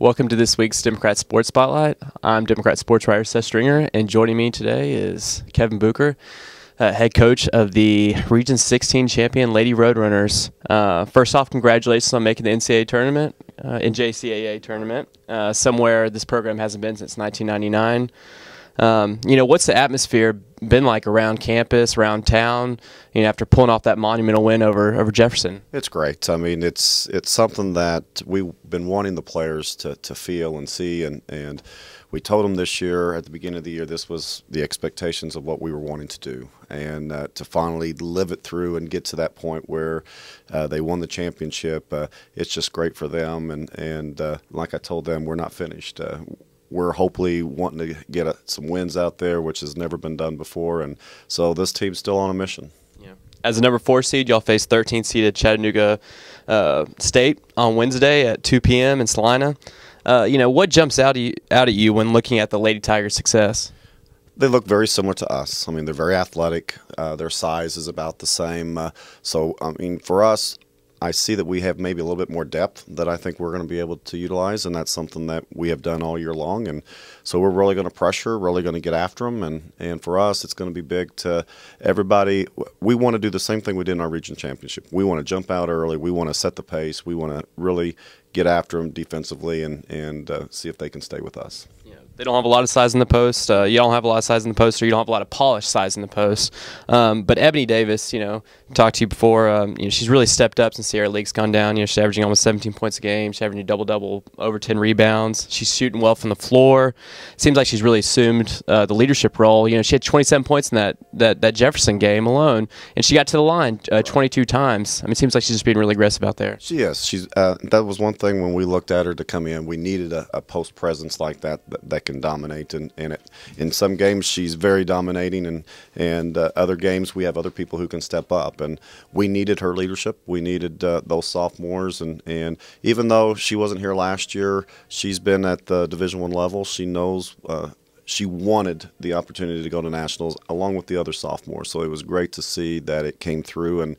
Welcome to this week's Democrat Sports Spotlight. I'm Democrat sports writer Seth Stringer, and joining me today is Kevin Bucher, head coach of the Region 16 champion Lady Roadrunners. First off, congratulations on making the NCAA tournament, NJCAA tournament, somewhere this program hasn't been since 1999. What's the atmosphere been like around campus, around town, after pulling off that monumental win over Jefferson? It's great. I mean, it's something that we've been wanting the players to feel and see, and we told them this year at the beginning of the year this was the expectations of what we were wanting to do, and to finally live it through and get to that point where they won the championship. It's just great for them, and like I told them, we're not finished. We're hopefully wanting to get some wins out there, which has never been done before, and so this team's still on a mission. Yeah. As a number 4 seed, y'all face 13th seeded Chattanooga State on Wednesday at 2 p.m. in Salina. What jumps out at you when looking at the Lady Tigers' success? They look very similar to us. I mean, they're very athletic. Their size is about the same. So, I mean, for us, I see that we have maybe a little bit more depth that I think we're going to be able to utilize, and that's something that we have done all year long. And so we're really going to pressure, really going to get after them. And for us, it's going to be big to everybody. We want to do the same thing we did in our region championship. We want to jump out early. We want to set the pace. We want to really get after them defensively and see if they can stay with us. Yeah. They don't have a lot of size in the post. You don't have a lot of size in the post, or you don't have a lot of polished size in the post. But Ebony Davis, talked to you before. She's really stepped up since Sierra League's gone down. She's averaging almost 17 points a game. She's averaging a double-double, over 10 rebounds. She's shooting well from the floor. Seems like she's really assumed the leadership role. She had 27 points in that Jefferson game alone, and she got to the line 22 times. I mean, it seems like she's just being really aggressive out there. She is. That was one thing when we looked at her to come in. We needed a post presence like that can dominate, and in some games she's very dominating, and other games we have other people who can step up, and we needed her leadership. We needed those sophomores, and even though she wasn't here last year, she's been at the Division I level. She knows she wanted the opportunity to go to nationals along with the other sophomores, so it was great to see that it came through. And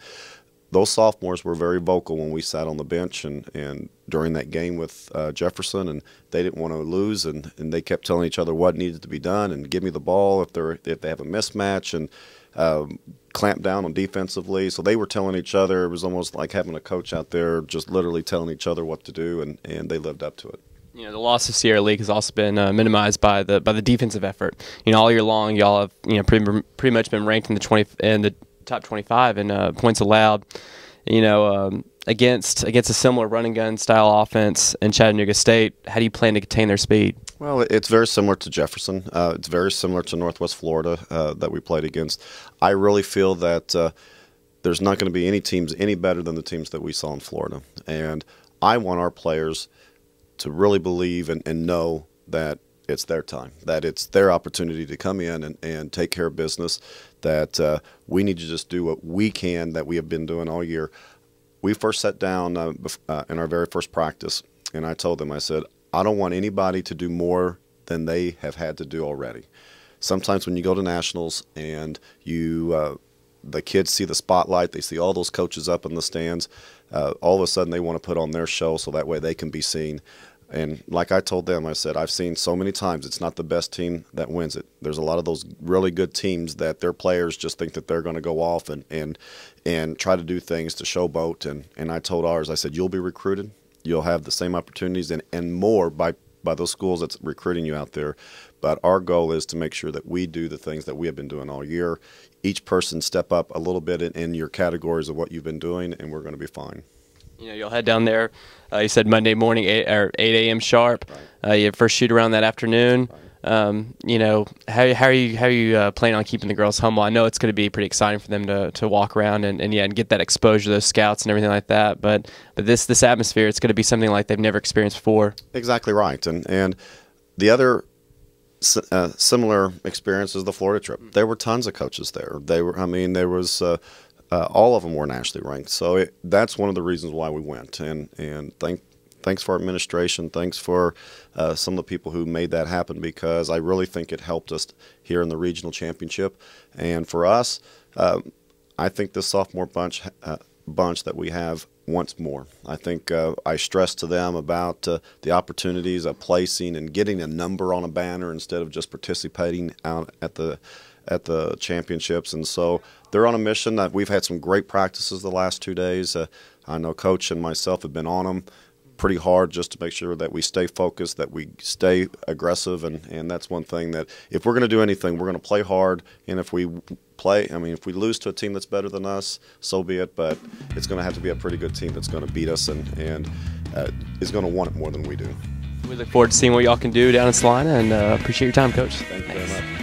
those sophomores were very vocal when we sat on the bench and during that game with Jefferson, and they didn't want to lose, and they kept telling each other what needed to be done and give me the ball if they have a mismatch, and clamp down on defensively. So they were telling each other. It was almost like having a coach out there just literally telling each other what to do, and they lived up to it. The loss of Sierra League has also been minimized by the defensive effort. All year long, y'all have pretty much been ranked in the top 25 in points allowed. Against a similar run and gun style offense in Chattanooga State, how do you plan to contain their speed? Well, it's very similar to Jefferson. It's very similar to Northwest Florida that we played against. I really feel that there's not going to be any teams any better than the teams that we saw in Florida. And I want our players to really believe and know that it's their time, that it's their opportunity to come in and take care of business, that we need to just do what we can that we have been doing all year. We first sat down in our very first practice, and I told them, I said, I don't want anybody to do more than they have had to do already. Sometimes when you go to nationals and the kids see the spotlight, they see all those coaches up in the stands, all of a sudden they want to put on their show so that way they can be seen. And like I told them, I said, I've seen so many times it's not the best team that wins it. There's a lot of those really good teams that their players just think that they're going to go off and try to do things to showboat. And I told ours, I said, you'll be recruited. You'll have the same opportunities and more by those schools that's recruiting you out there. But our goal is to make sure that we do the things that we have been doing all year. Each person step up a little bit in your categories of what you've been doing, and we're going to be fine. You'll head down there. You said Monday morning, 8 a.m. sharp. Right. You have first shoot around that afternoon. Right. How are you planning on keeping the girls humble? I know it's going to be pretty exciting for them to walk around and get that exposure to those scouts and everything like that. But this atmosphere, it's going to be something like they've never experienced before. Exactly right. And the other similar experience is the Florida trip. There were tons of coaches there. There was. All of them were nationally ranked, so that's one of the reasons why we went. And thanks for our administration, thanks for some of the people who made that happen, because I really think it helped us here in the regional championship. And for us, I think this sophomore bunch that we have wants more. I think I stressed to them about the opportunities of placing and getting a number on a banner instead of just participating out at the championships. And so they're on a mission. That we've had some great practices the last 2 days. I know Coach and myself have been on them pretty hard just to make sure that we stay focused, that we stay aggressive, and that's one thing that if we're going to do anything, we're going to play hard. And if we if we lose to a team that's better than us, so be it. But it's going to have to be a pretty good team that's going to beat us and is going to want it more than we do. We look forward to seeing what y'all can do down in Salina, and appreciate your time, Coach. Thank you very much.